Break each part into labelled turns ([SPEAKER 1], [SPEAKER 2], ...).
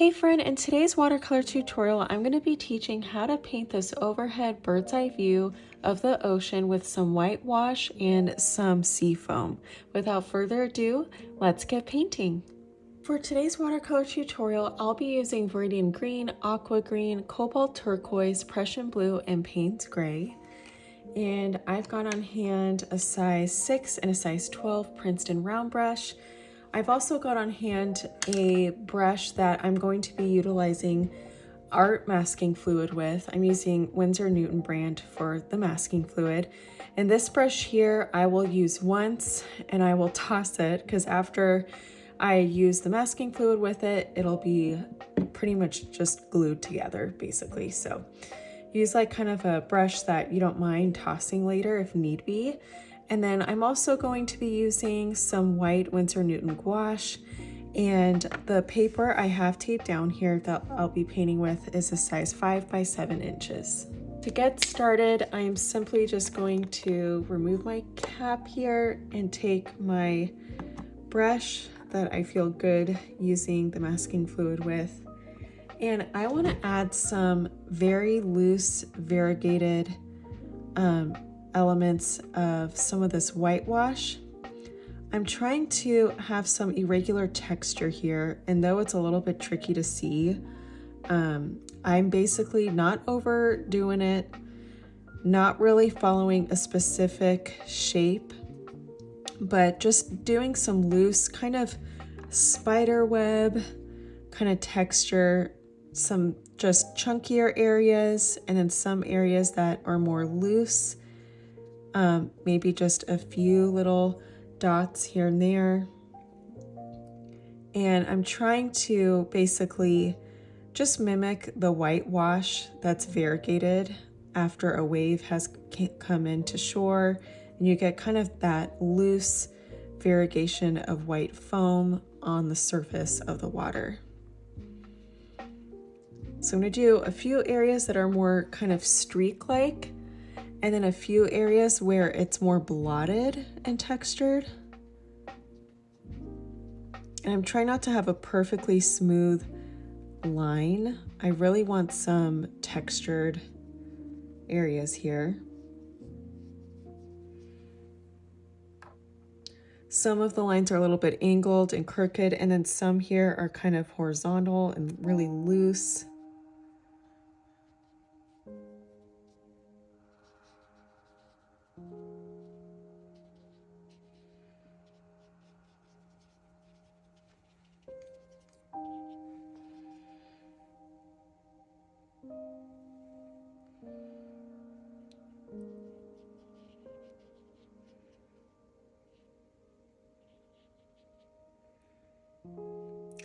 [SPEAKER 1] Hey friend, in today's watercolor tutorial, I'm going to be teaching how to paint this overhead bird's eye view of the ocean with some whitewash and some sea foam. Without further ado, let's get painting. For today's watercolor tutorial, I'll be using Viridian Green, Aqua Green, Cobalt Turquoise, Prussian Blue, and Payne's Gray. And I've got on hand a size 6 and a size 12 Princeton round brush. I've also got on hand a brush that I'm going to be utilizing art masking fluid with. I'm using Winsor Newton brand for the masking fluid. And this brush here I will use once and I will toss it because after I use the masking fluid with it, it'll be pretty much just glued together basically. So use like kind of a brush that you don't mind tossing later if need be. And then I'm also going to be using some white Winsor Newton gouache, and the paper I have taped down here that I'll be painting with is a size 5 by 7 inches. To get started, I am simply just going to remove my cap here and take my brush that I feel good using the masking fluid with. And I want to add some very loose variegated elements of some of this whitewash. I'm trying to have some irregular texture here, and though it's a little bit tricky to see, I'm basically not overdoing it, not really following a specific shape, but just doing some loose kind of spider web kind of texture, some just chunkier areas, and then some areas that are more loose. Maybe just a few little dots here and there. And I'm trying to basically just mimic the whitewash that's variegated after a wave has come into shore, and you get kind of that loose variegation of white foam on the surface of the water. So I'm going to do a few areas that are more kind of streak-like, and then a few areas where it's more blotted and textured. And I'm trying not to have a perfectly smooth line. I really want some textured areas here. Some of the lines are a little bit angled and crooked, and then some here are kind of horizontal and really loose.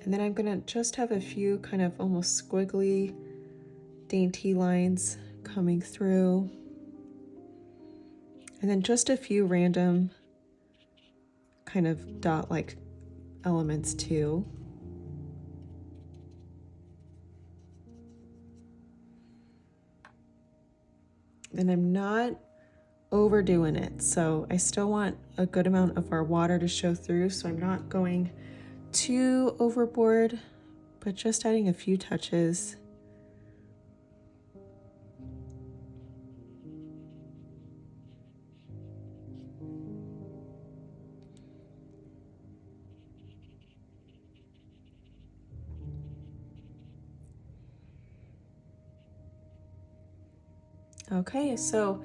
[SPEAKER 1] And then I'm gonna just have a few kind of almost squiggly, dainty lines coming through. And then just a few random kind of dot-like elements too. And I'm not overdoing it, so I still want a good amount of our water to show through, so I'm not going too overboard, but just adding a few touches. Okay, so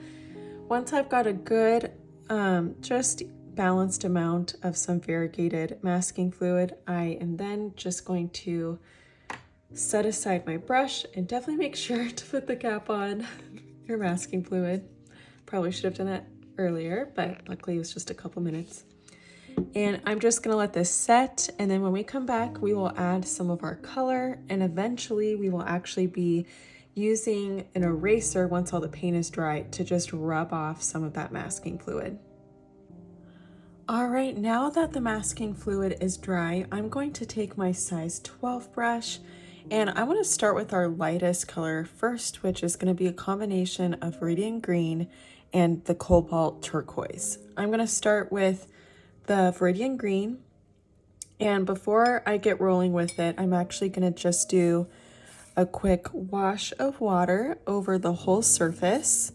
[SPEAKER 1] once I've got a good, just balanced amount of some variegated masking fluid, I am then just going to set aside my brush and definitely make sure to put the cap on your masking fluid. Probably should have done that earlier, but luckily it was just a couple minutes. And I'm just gonna let this set, and then when we come back, we will add some of our color, and eventually we will actually be using an eraser once all the paint is dry to just rub off some of that masking fluid. All right, now that the masking fluid is dry, I'm going to take my size 12 brush, and I want to start with our lightest color first, which is going to be a combination of Viridian Green and the Cobalt Turquoise. I'm going to start with the Viridian Green, And before I get rolling with it, I'm actually gonna just do a quick wash of water over the whole surface.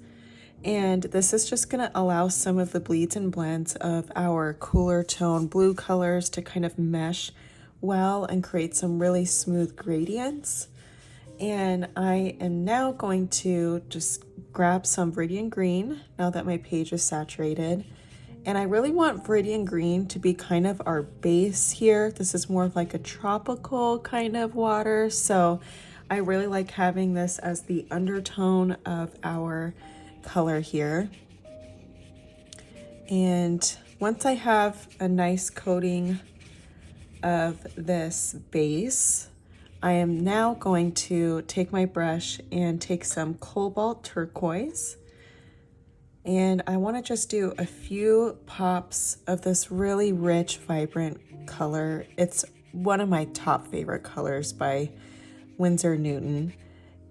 [SPEAKER 1] And this is just gonna allow some of the bleeds and blends of our cooler tone blue colors to kind of mesh well and create some really smooth gradients. And I am now going to just grab some Viridian Green now that my page is saturated. And I really want Viridian Green to be kind of our base here. This is more of like a tropical kind of water. So I really like having this as the undertone of our color here. And once I have a nice coating of this base, I am now going to take my brush and take some Cobalt Turquoise. And I want to just do a few pops of this really rich, vibrant color. It's one of my top favorite colors by Winsor Newton.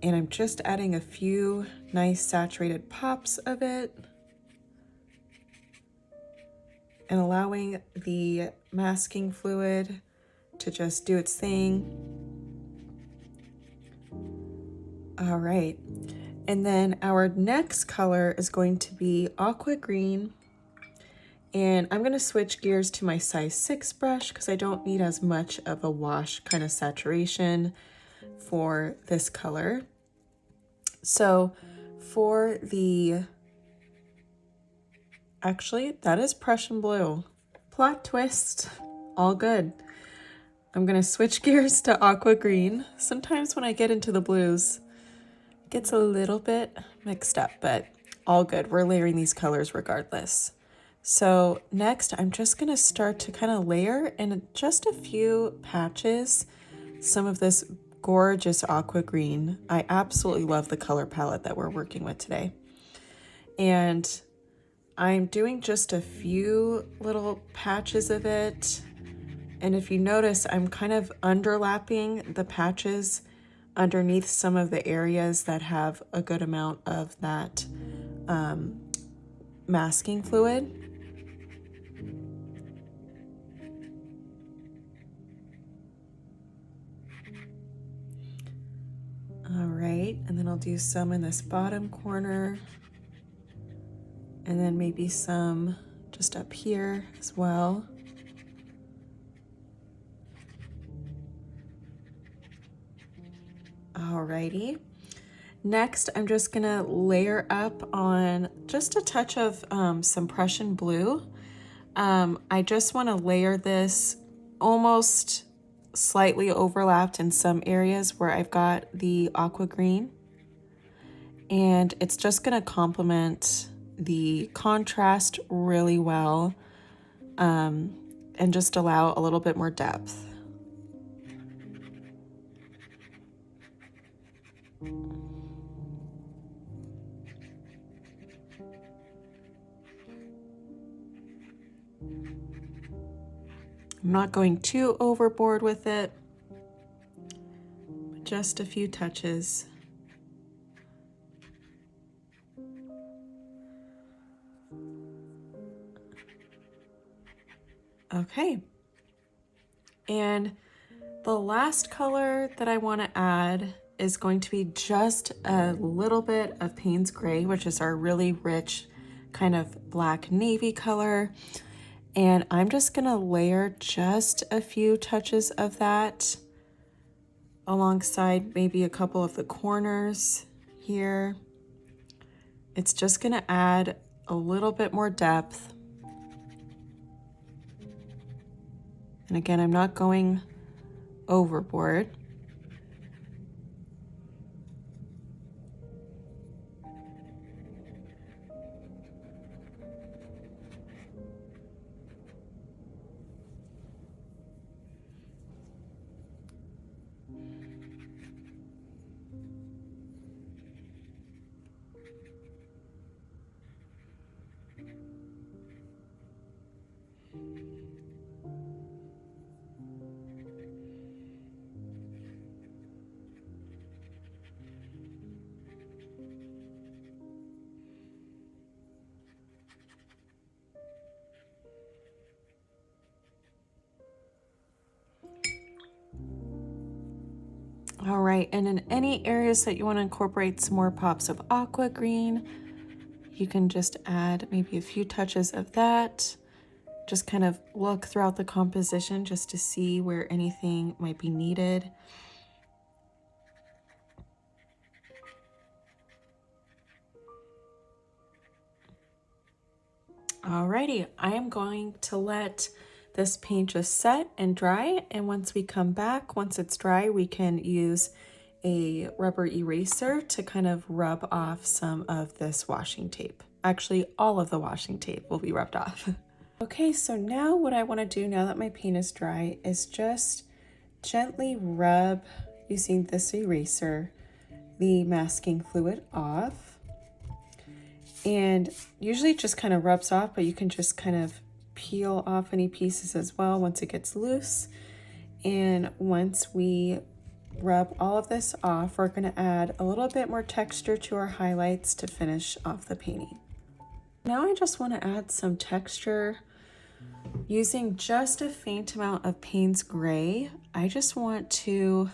[SPEAKER 1] And I'm just adding a few nice saturated pops of it and allowing the masking fluid to just do its thing. All right. And then our next color is going to be Aqua Green. And I'm gonna switch gears to my size 6 brush because I don't need as much of a wash kind of saturation for this color. So for the, actually that is Prussian Blue. Plot twist, all good. I'm gonna switch gears to Aqua Green. Sometimes when I get into the blues, it gets a little bit mixed up, but all good. We're layering these colors regardless. So next, I'm just gonna start to kind of layer in just a few patches some of this gorgeous Aqua Green. I absolutely love the color palette that we're working with today. And I'm doing just a few little patches of it. And if you notice, I'm kind of underlapping the patches underneath some of the areas that have a good amount of that masking fluid. All right, and then I'll do some in this bottom corner, and then maybe some just up here as well. Alrighty. Next, I'm just gonna layer up on just a touch of some Prussian Blue. I just wanna layer this almost slightly overlapped in some areas where I've got the Aqua Green. And it's just gonna complement the contrast really well and just allow a little bit more depth. I'm not going too overboard with it, but just a few touches. Okay. And the last color that I want to add is going to be just a little bit of Payne's Gray, which is our really rich kind of black navy color. And I'm just gonna layer just a few touches of that alongside maybe a couple of the corners here. It's just gonna add a little bit more depth. And again, I'm not going overboard. All right, and in any areas that you want to incorporate some more pops of Aqua Green, you can just add maybe a few touches of that. Just kind of look throughout the composition just to see where anything might be needed. Alrighty, I am going to let this paint just set and dry, and once we come back, once it's dry, we can use a rubber eraser to kind of rub off some of this washing tape. Actually, all of the washing tape will be rubbed off. Okay, so now what I want to do now that my paint is dry is just gently rub, using this eraser, the masking fluid off. And usually it just kind of rubs off, but you can just kind of peel off any pieces as well once it gets loose. And once we rub all of this off, we're going to add a little bit more texture to our highlights to finish off the painting. Now I just want to add some texture using just a faint amount of Payne's gray. I just want to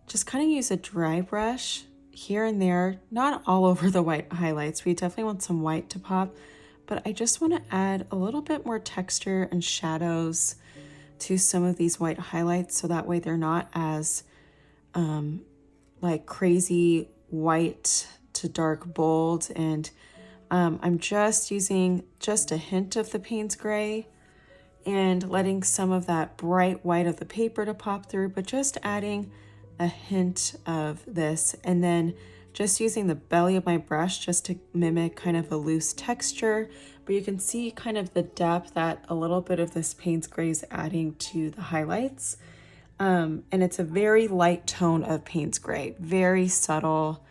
[SPEAKER 1] just kind of use a dry brush here and there, not all over the white highlights. We definitely want some white to pop, but I just want to add a little bit more texture and shadows to some of these white highlights so that way they're not as like crazy white to dark bold. And I'm just using just a hint of the Payne's gray and letting some of that bright white of the paper to pop through, but just adding a hint of this, and then just using the belly of my brush just to mimic kind of a loose texture, but you can see kind of the depth that a little bit of this Payne's gray is adding to the highlights. And it's a very light tone of Payne's gray, very subtle,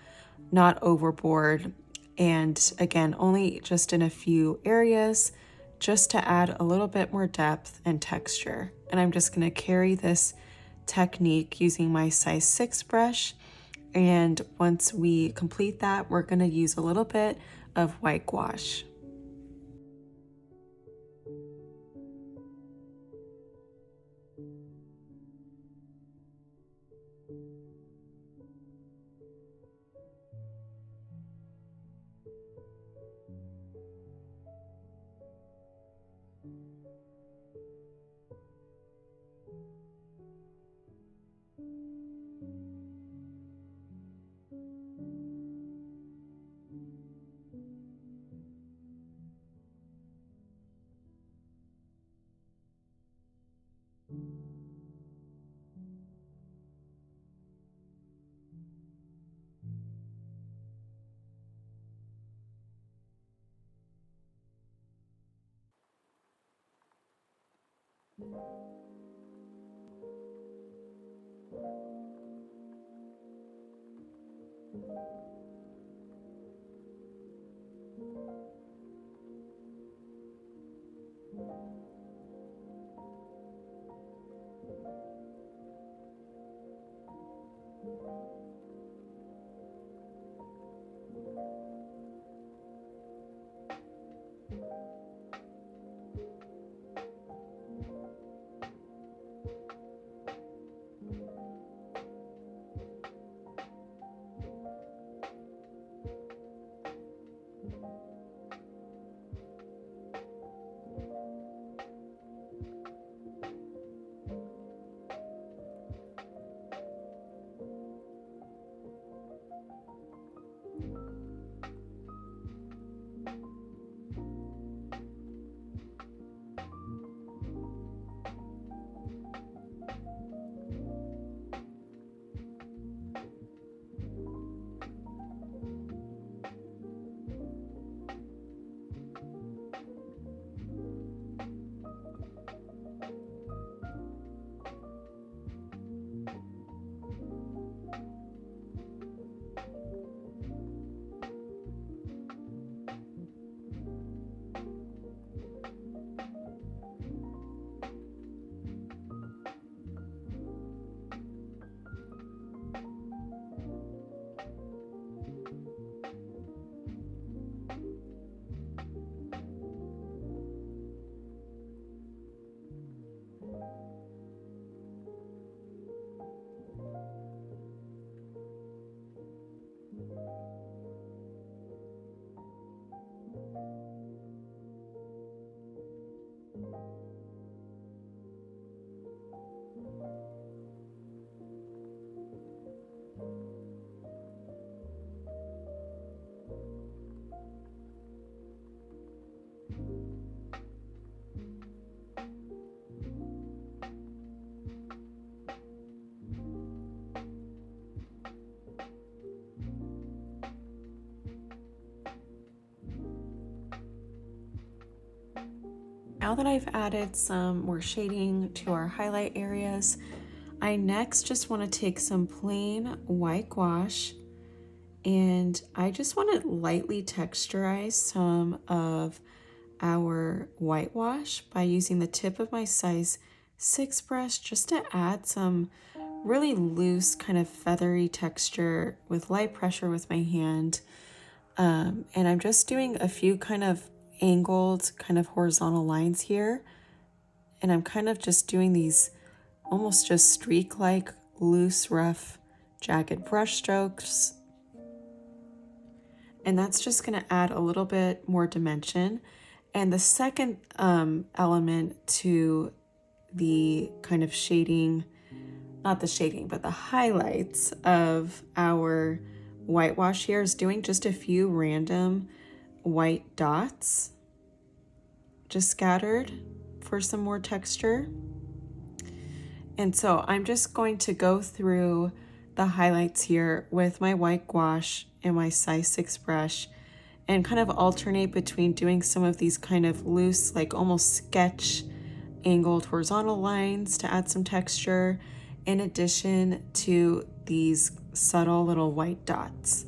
[SPEAKER 1] not overboard, and again, only just in a few areas, just to add a little bit more depth and texture. And I'm just going to carry this technique using my size 6 brush, and once we complete that, we're going to use a little bit of white gouache. Now that I've added some more shading to our highlight areas, I next just want to take some plain white gouache and I just want to lightly texturize some of our whitewash by using the tip of my size 6 brush just to add some really loose kind of feathery texture with light pressure with my hand. And I'm just doing a few kind of angled kind of horizontal lines here, and I'm kind of just doing these almost just streak-like loose rough jagged brush strokes, and that's just going to add a little bit more dimension. And the second element to the kind of shading, not the shading, but the highlights of our whitewash here is doing just a few random white dots just scattered for some more texture. And so I'm just going to go through the highlights here with my white gouache and my size 6 brush and kind of alternate between doing some of these kind of loose, like almost sketch angled horizontal lines to add some texture, in addition to these subtle little white dots.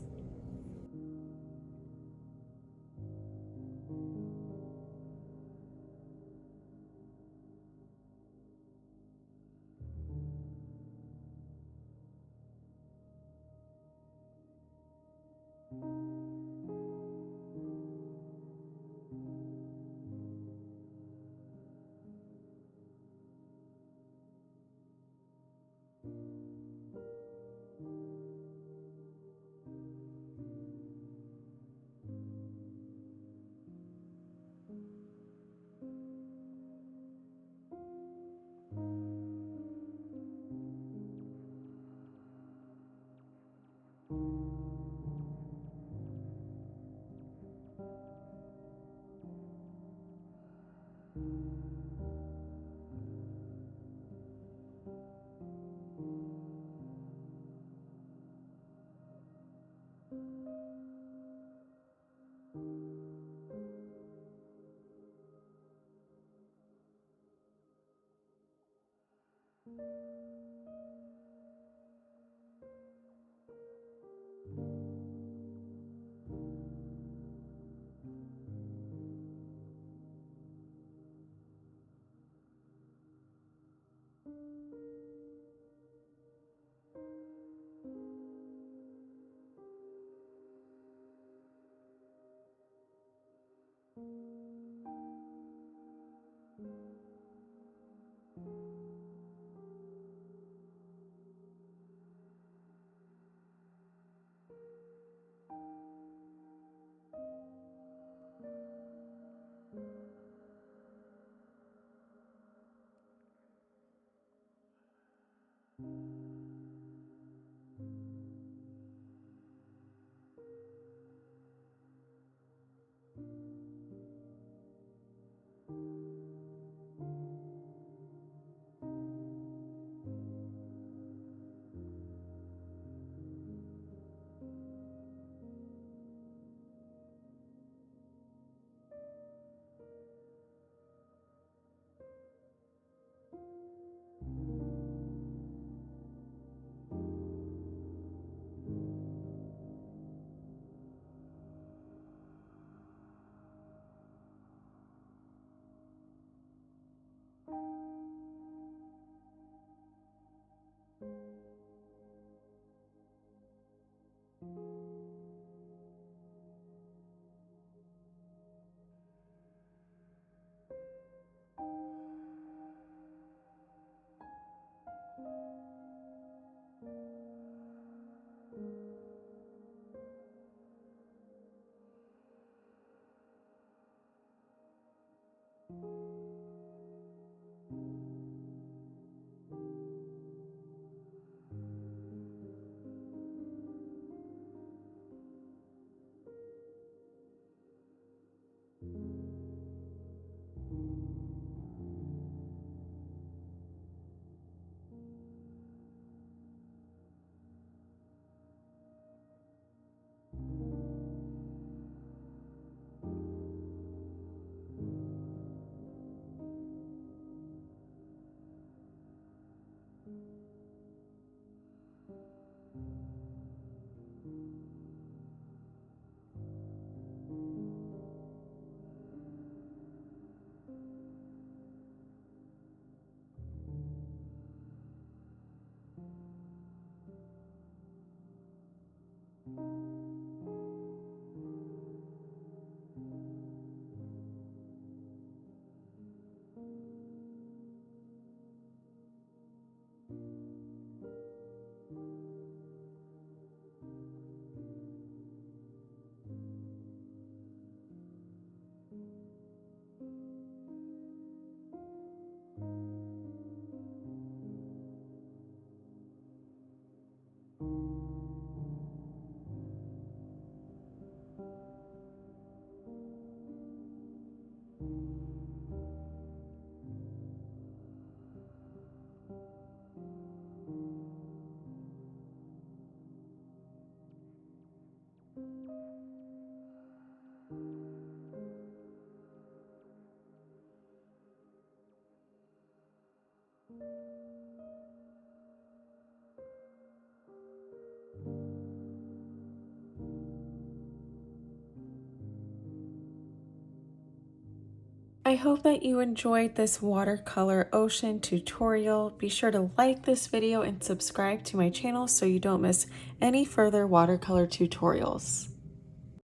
[SPEAKER 1] I hope that you enjoyed this watercolor ocean tutorial. Be sure to like this video and subscribe to my channel so you don't miss any further watercolor tutorials.